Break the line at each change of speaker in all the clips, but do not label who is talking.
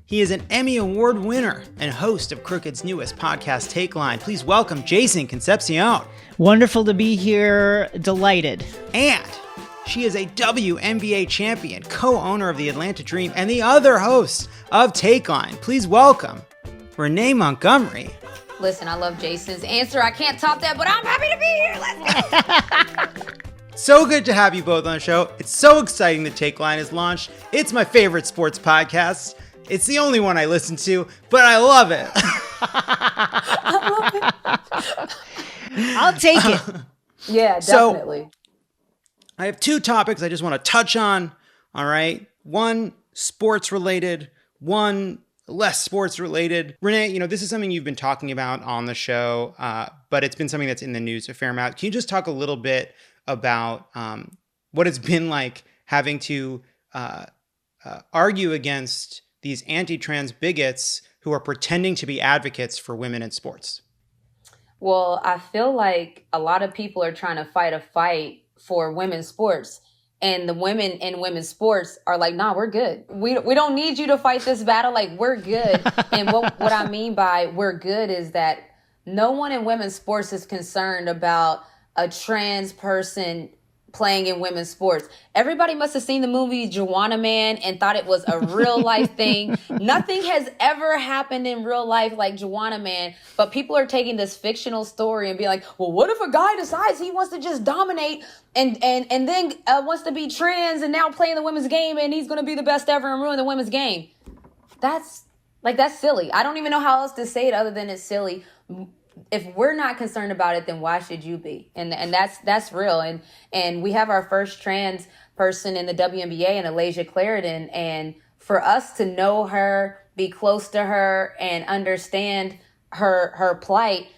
He is an Emmy Award winner and host of Crooked's newest podcast, Takeline. Please welcome Jason Concepcion.
Wonderful to be here. Delighted.
And she is a WNBA champion, co-owner of the Atlanta Dream, and the other host of Takeline. Please welcome Renee Montgomery.
Listen, I love Jason's answer. I can't top that, but I'm happy to be here. Let's go.
So good to have you both on the show. It's so exciting that Takeline is launched. It's my favorite sports podcast. It's the only one I listen to, but I love it.
I'll take it.
Yeah, definitely.
So, I have two topics I just want to touch on. All right. One sports related, one less sports related. Renee, this is something you've been talking about on the show, but it's been something that's in the news a fair amount. Can you just talk a little bit about what it's been like having to argue against these anti-trans bigots who are pretending to be advocates for women in sports?
Well, I feel like a lot of people are trying to fight a fight for women's sports. And the women in women's sports are like, nah, we're good. We don't need you to fight this battle. Like, we're good. And what I mean by we're good is that no one in women's sports is concerned about a trans person playing in women's sports. Everybody must have seen the movie Juwanna Mann and thought it was a real life thing. Nothing has ever happened in real life like Juwanna Mann, but people are taking this fictional story and being like, well, what if a guy decides he wants to just dominate and then wants to be trans and now play in the women's game and he's going to be the best ever and ruin the women's game? That's silly. I don't even know how else to say it other than it's silly. If we're not concerned about it, then why should you be? And that's real. And we have our first trans person in the WNBA, and Alasia Clarendon. And for us to know her, be close to her, and understand her plight,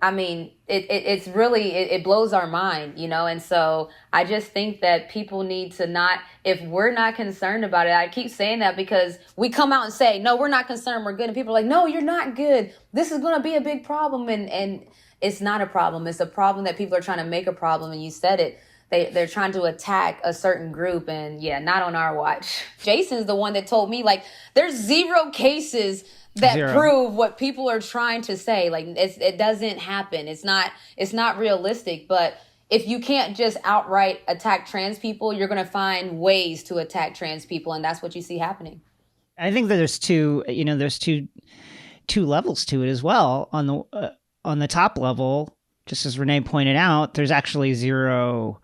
I mean, it's really, it blows our mind, And so I just think that people need to not, if we're not concerned about it, I keep saying that because we come out and say, no, we're not concerned, we're good. And people are like, no, you're not good. This is going to be a big problem. And it's not a problem. It's a problem that people are trying to make a problem. And you said it. They're trying to attack a certain group. And yeah, not on our watch. Jason's the one that told me, like, there's 0 cases that prove what people are trying to say. Like, it doesn't happen. It's not realistic. But if you can't just outright attack trans people, you're going to find ways to attack trans people. And that's what you see happening.
I think that there's two levels to it as well. On the top level, just as Renee pointed out, there's actually 0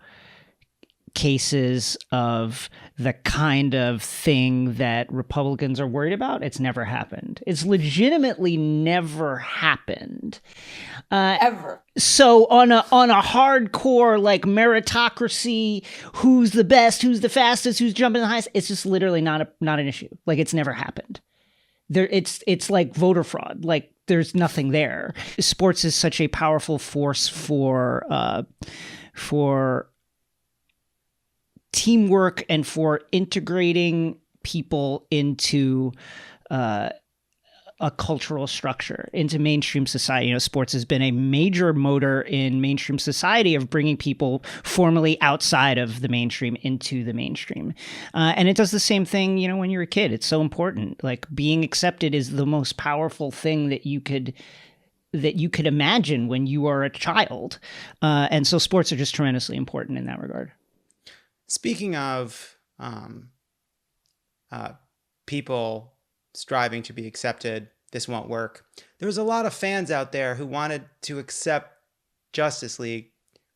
cases of the kind of thing that Republicans are worried about. It's never happened. It's legitimately never happened.
Ever.
So on a hardcore, like, meritocracy, who's the best, who's the fastest, who's jumping the highest, it's just literally not an issue. Like, it's never happened. It's like voter fraud. Like, there's nothing there. Sports is such a powerful force for teamwork and for integrating people into a cultural structure, into mainstream society. Sports has been a major motor in mainstream society of bringing people formerly outside of the mainstream into the mainstream. And it does the same thing, when you're a kid. It's so important. Like, being accepted is the most powerful thing that you could imagine when you are a child. And so sports are just tremendously important in that regard.
Speaking of people striving to be accepted, this won't work. There's a lot of fans out there who wanted to accept Justice League.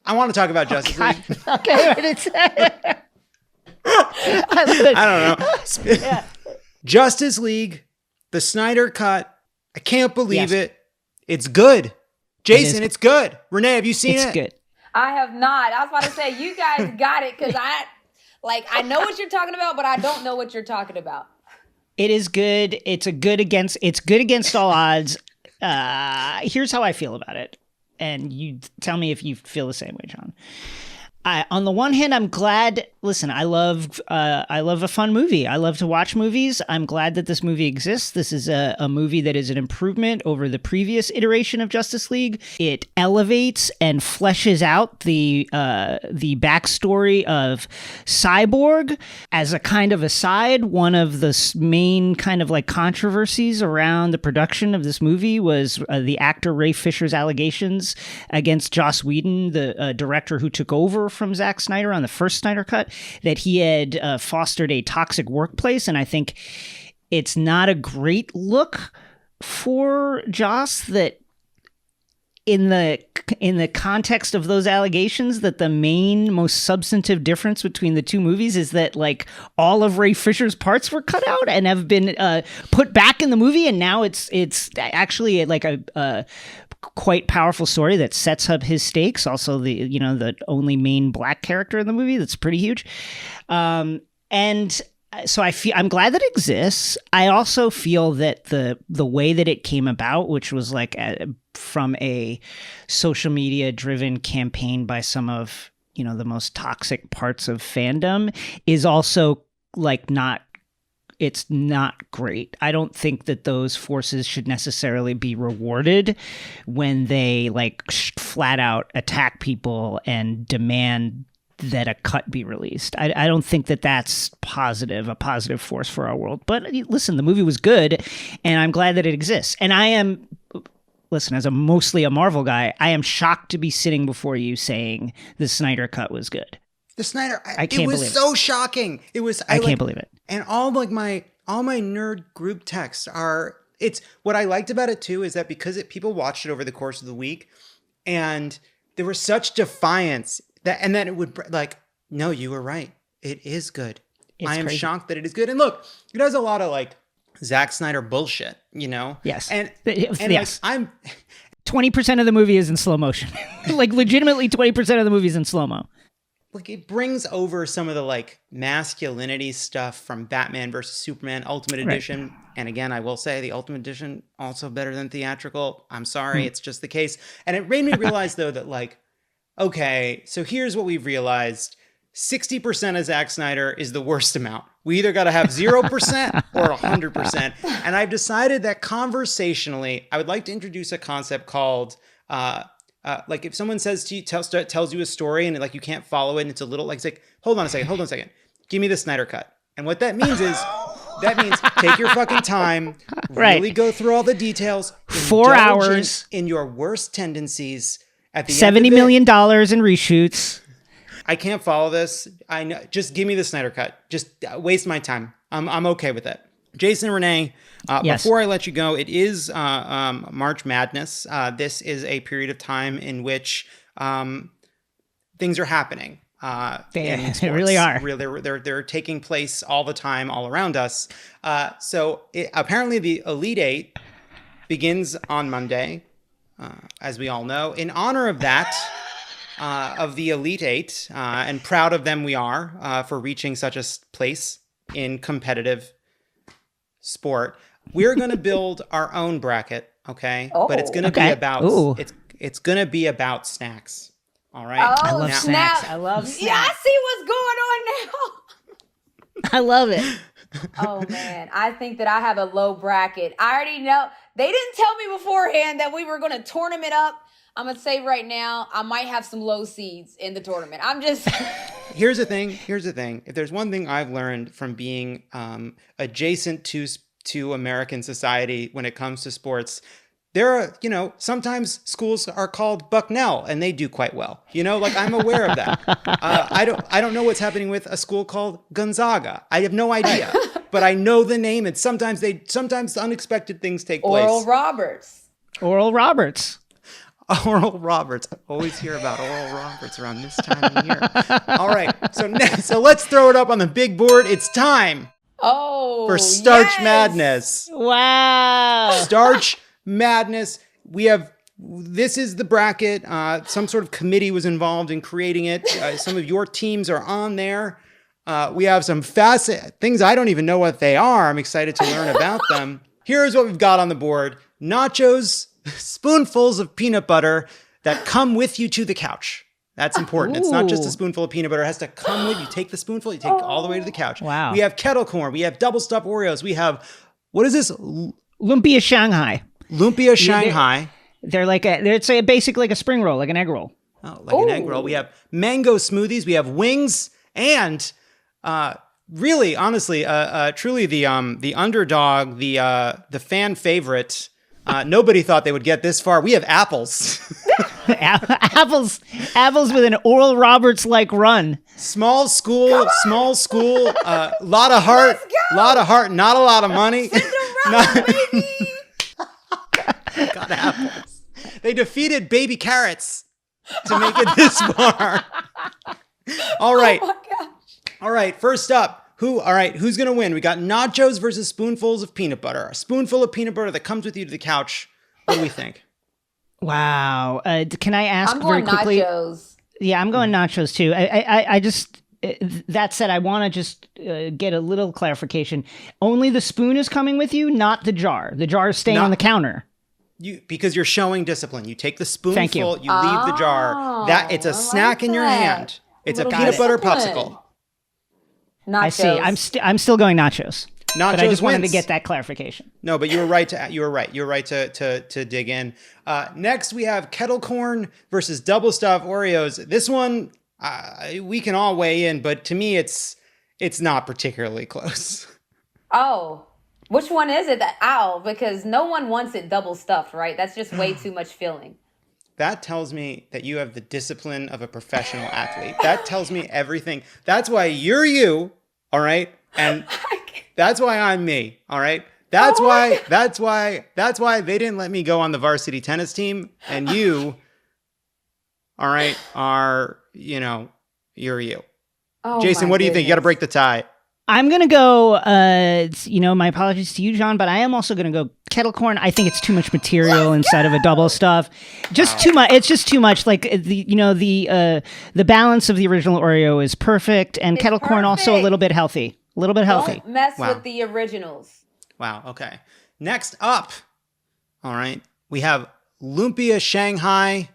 I want to talk about Justice League.
Okay, what did it say?
I don't know. Yeah. Justice League, the Snyder Cut. I can't believe it. It's good. Jason, it's good. Renee, have you seen it?
It's good.
I have not. I was about to say, you guys got it, because I know what you're talking about, but I don't know what you're talking about.
It is good. It's good against all odds. Here's how I feel about it. And you tell me if you feel the same way, John. On the one hand, I'm glad. Listen, I love a fun movie. I love to watch movies. I'm glad that this movie exists. This is a movie that is an improvement over the previous iteration of Justice League. It elevates and fleshes out the backstory of Cyborg. As a kind of aside, one of the main kind of like controversies around the production of this movie was the actor Ray Fisher's allegations against Joss Whedon, the director who took over from Zack Snyder on the first Snyder Cut, that he had fostered a toxic workplace. And I think it's not a great look for Joss that in the context of those allegations, that the main most substantive difference between the two movies is that like all of Ray Fisher's parts were cut out and have been put back in the movie, and now it's actually like a quite powerful story that sets up his stakes. Also, the only main black character in the movie, that's pretty huge. And so I'm glad that it exists. I also feel that the way that it came about, which was like from a social media driven campaign by some of the most toxic parts of fandom, is also like it's not great. I don't think that those forces should necessarily be rewarded when they like flat out attack people and demand that a cut be released. I don't think that that's a positive force for our world. But listen, the movie was good, and I'm glad that it exists. And as mostly a Marvel guy, I am shocked to be sitting before you saying the Snyder Cut was good.
The Snyder,
I can't believe it.
Was so shocking. It was.
I can't believe it.
And all my nerd group texts are. It's what I liked about it too is that because people watched it over the course of the week, and there was such defiance and then it would like, no, you were right. It is good. I am shocked that it is good. And look, it has a lot of like Zack Snyder bullshit,
Yes.
And
yes.
Like, I'm
20% of the movie is in slow motion. Like legitimately 20% of the movie is in slow-mo.
Like it brings over some of the like masculinity stuff from Batman versus Superman Ultimate Edition. Right. And again, I will say the Ultimate Edition also better than theatrical. I'm sorry. It's just the case. And it made me realize though that like, okay, so here's what we've realized. 60% of Zack Snyder is the worst amount. We either got to have 0% or 100%. And I've decided that conversationally, I would like to introduce a concept called, like if someone says to you, tells you a story and like you can't follow it, and it's a little like, it's like, hold on a second. Give me the Snyder Cut. And what that means is, take your fucking time, really go through all the details.
4 hours.
In your worst tendencies. At the
$70 million in reshoots.
I can't follow this. I know. Just give me the Snyder Cut. Just waste my time. I'm okay with it. Jason and Renee,
yes.
Before I let you go, it is March Madness. This is a period of time in which things are happening.
They really are.
They're taking place all the time, all around us. Apparently the Elite Eight begins on Monday, as we all know. In honor of that, of the Elite Eight, and proud of them we are for reaching such a place in competitive sport. We're going to build our own bracket, okay? But it's going to be about it's going to be about snacks. All right.
Oh,
I love snacks. I love snacks.
Yeah, I see what's going on now.
I love it.
Oh man, I think that I have a low bracket. I already know. They didn't tell me beforehand that we were going to tournament up. I'm going to say right now, I might have some low seeds in the tournament. I'm just...
Here's the thing. If there's one thing I've learned from being adjacent to American society when it comes to sports, there are, sometimes schools are called Bucknell and they do quite well. Like I'm aware of that. I don't know what's happening with a school called Gonzaga. I have no idea, but I know the name, and sometimes unexpected things take place.
Oral Roberts.
Oral Roberts. I always hear about Oral Roberts around this time of year. All right. So let's throw it up on the big board. It's time. For Starch Madness.
Wow.
Starch Madness. This is the bracket. Some sort of committee was involved in creating it. Some of your teams are on there. We have some things I don't even know what they are. I'm excited to learn about them. Here's what we've got on the board. Nachos, spoonfuls of peanut butter that come with you to the couch. That's important. It's not just a spoonful of peanut butter. It has to come with you. Take the spoonful, you take it all the way to the couch.
Wow.
We have kettle corn. We have double stuffed Oreos. We have, what is this?
Lumpia Shanghai.
Lumpia Shanghai.
They're like it's basically like a spring roll, like an egg roll.
Oh, like an egg roll. We have mango smoothies. We have wings, and really, honestly, truly the underdog, the fan favorite. Nobody thought they would get this far. We have apples.
apples with an Oral Roberts like run.
Small school, lot of heart, not a lot of money.
Baby.
Got apples. They defeated baby carrots to make it this far. All right.
Oh my gosh.
All right, first up, who's going to win? We got nachos versus spoonfuls of peanut butter. A spoonful of peanut butter that comes with you to the couch. What do we think?
Wow. Can I ask
I'm
very
going
quickly?
nachos.
Yeah, I'm going nachos too. I just, that said, I want to just get a little clarification. Only the spoon is coming with you, not the jar. The jar is staying on the counter.
Because you're showing discipline. You take the spoonful,
Thank you.
leave the jar. It's a snack in your hand. It's a peanut butter popsicle.
Nachos.
I see. I'm still going nachos. But I just wanted to get that clarification.
No, but you were right to dig in. Next, we have kettle corn versus double stuffed Oreos. This one, we can all weigh in, but to me, it's not particularly close.
Oh, which one is it? Because no one wants it double stuffed, right? That's just way too much filling.
That tells me that you have the discipline of a professional athlete. That tells me everything. That's why you're you, all right? And that's why I'm me, all right? That's why they didn't let me go on the varsity tennis team, and you, all right, you're you.
Oh,
Jason, what do you think? You got to break the tie.
I'm going to go, my apologies to you, John, but I am also going to go kettle corn. I think it's too much material inside of a double stuff. Just too much. It's just too much. Like the balance of the original Oreo is perfect, and kettle corn also a little bit healthy.
Don't mess with the originals.
Wow. Okay. Next up, all right, we have lumpia Shanghai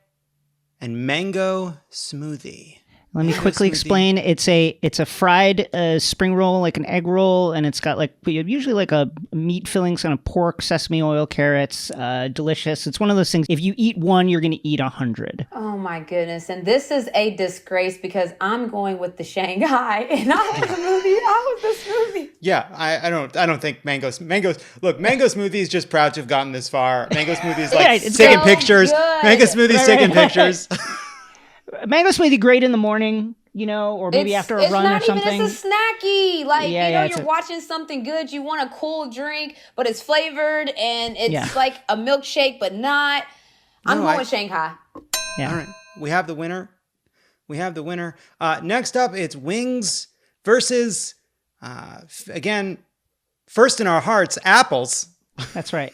and mango smoothie.
Let me quickly explain. It's a fried spring roll, like an egg roll, and it's got usually like a meat filling, kind of pork, sesame oil, carrots. Delicious. It's one of those things. If you eat one, you're going to eat 100.
Oh my goodness! And this is a disgrace because I'm going with the Shanghai, and I was the smoothie.
Yeah, I don't think mango smoothie's just proud to have gotten this far. Mango smoothie's taking pictures.
Good.
Mango smoothie's taking pictures.
Mango smoothie great in the morning, or maybe after a run or something.
It's a snacky. You're watching something good. You want a cool drink, but it's flavored and it's like a milkshake, but not. I'm going with Shanghai.
Yeah.
All right. We have the winner. Next up, it's wings versus, again, first in our hearts, apples.
That's right.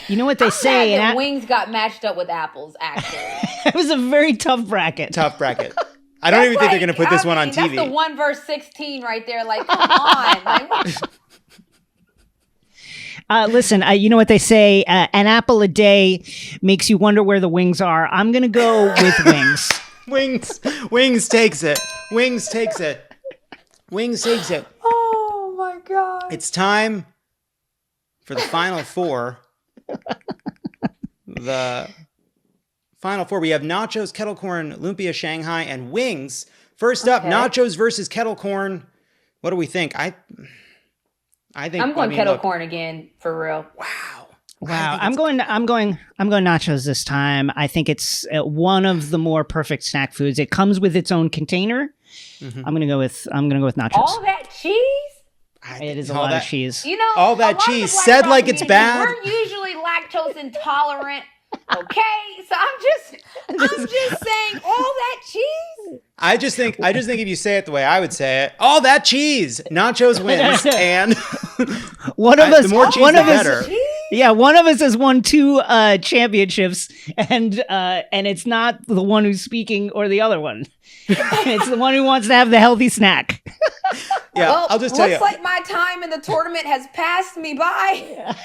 You know what they say?
And wings got matched up with apples, actually.
It was a very tough bracket.
I don't even think they're going to put this one on TV.
That's the 1 verse 16 right there. Like, come on.
Listen, you know what they say? An apple a day makes you wonder where the wings are. I'm going to go with wings.
Wings takes it.
Oh, my God.
It's time for the final four. The final four. We have nachos, kettle corn, lumpia Shanghai, and wings. First up, nachos versus kettle corn. What do we think? I think
I'm going kettle corn again, for real.
Wow. I'm going nachos this time. I think it's one of the more perfect snack foods. It comes with its own container. Mm-hmm. I'm going to go with nachos.
All that cheese?
It is a lot of cheese.
All that cheese said like it's bad.
We're usually lactose intolerant. Okay, so I'm just saying all that cheese.
I just think if you say it the way I would say it, all that cheese, nachos wins, and the more cheese, the better.
Yeah, one of us has won 2 championships, and it's not the one who's speaking or the other one. It's the one who wants to have the healthy snack.
Yeah,
well,
I'll just tell you.
Looks like my time in the tournament has passed me by.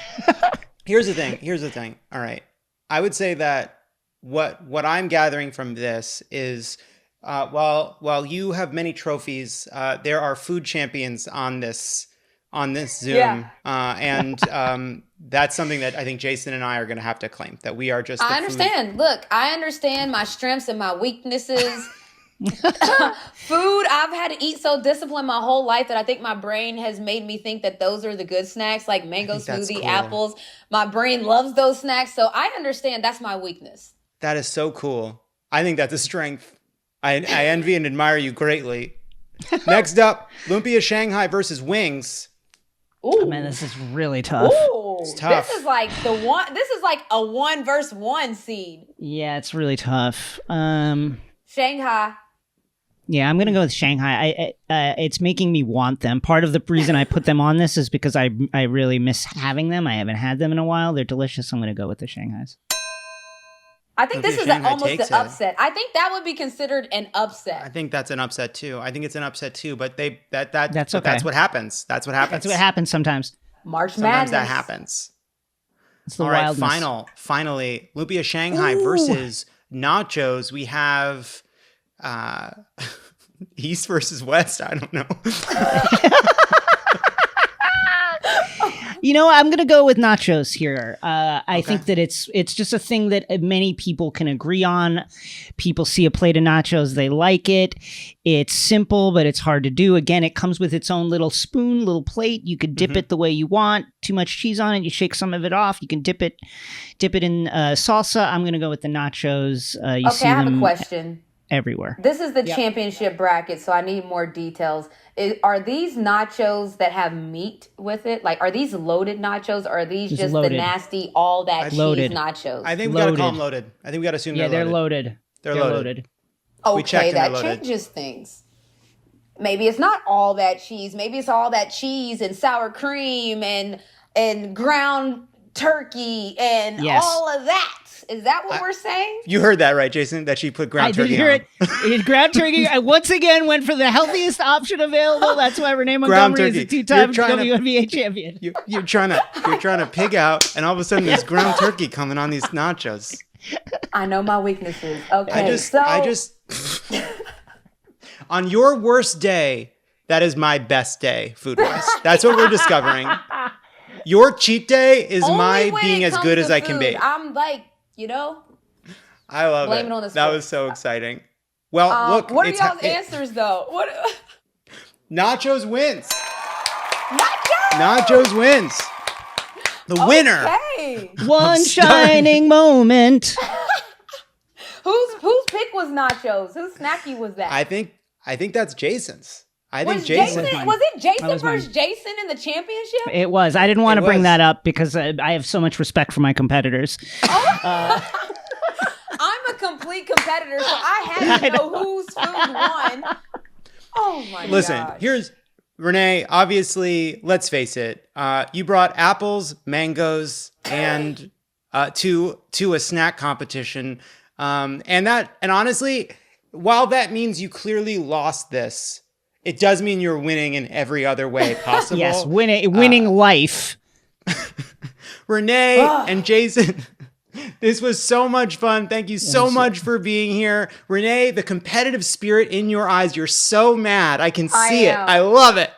Here's the thing. All right. I would say that what I'm gathering from this is, while you have many trophies, there are food champions on this Zoom, and that's something that I think Jason and I are going to have to claim, that we are just.
I understand. Look, I understand my strengths and my weaknesses. Food, I've had to eat so disciplined my whole life that I think my brain has made me think that those are the good snacks, like mango smoothie, cool. Apples. My brain loves those snacks, so I understand that's my weakness.
That is so cool. I think that's a strength. I envy and admire you greatly. Next up, Lumpia Shanghai versus Wings.
Ooh. Oh, man, this is really tough.
Ooh, it's tough. This is like a 1 versus 1 seed.
Yeah, it's really tough.
Shanghai.
Yeah, I'm going to go with Shanghai. It's making me want them. Part of the reason I put them on this is because I really miss having them. I haven't had them in a while. They're delicious. I'm going to go with the Shanghais.
I think this is almost an upset. I think that would be considered an upset.
I think that's an upset too. But
that's okay.
That's what happens. That's what happens.
That's what happens sometimes.
March
Sometimes
Madness.
that happens.
It's the
All right,
wildness.
finally, Lumpia Shanghai versus Nachos. We have East versus West. I don't know.
You know, I'm going to go with nachos here. I think that it's just a thing that many people can agree on. People see a plate of nachos, they like it. It's simple, but it's hard to do. Again, it comes with its own little spoon, little plate. You could dip it the way you want. Too much cheese on it, you shake some of it off. You can dip it in salsa. I'm going to go with the nachos. I
have a question.
Everywhere.
This is the championship bracket, so I need more details. Are these nachos that have meat with it? Like, are these loaded nachos, or are these just loaded. The nasty, all that cheese nachos?
I think we got to call them loaded. I think we got to assume they're loaded.
They're loaded.
Okay, that changes things. Maybe it's not all that cheese. Maybe it's all that cheese and sour cream and ground turkey and all of that. Is that what we're saying?
You heard that right, Jason, that she put ground turkey on. I did
hear it. Ground turkey, I once again went for the healthiest option available. That's why Renee Montgomery is a 2-time WNBA champion.
You're trying to pig out, and all of a sudden there's ground turkey coming on these nachos.
I know my weaknesses. Okay,
I just on your worst day, that is my best day, food-wise. That's what we're discovering. Your cheat day is my being as good as I can be.
I'm like,
I love it. That was so exciting. Well, look.
What are y'all's answers, though?
Nachos wins. Nachos wins. The winner.
One shining moment.
Whose pick was nachos? Whose snacky was that?
I think that's Jason's.
Was it Jason versus Jason in the championship?
It was. I didn't want to bring that up because I have so much respect for my competitors.
I'm a complete competitor, so I had to know whose food won. Oh my god!
Listen, here's Renee. Obviously, let's face it. You brought apples, mangoes, and to a snack competition, and honestly, while that means you clearly lost this, it does mean you're winning in every other way possible.
Yes, winning life.
Renee and Jason, this was so much fun. Thank you so much for being here. Renee, the competitive spirit in your eyes, you're so mad. I can see it. I love it.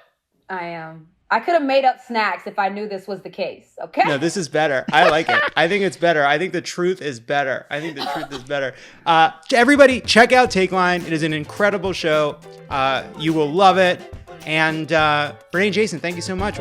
I am. I could have made up snacks if I knew this was the case, okay?
No, this is better. I like it. I think it's better. I think the truth is better. Everybody, check out Takeline. It is an incredible show. You will love it. And Renee and Jason, thank you so much.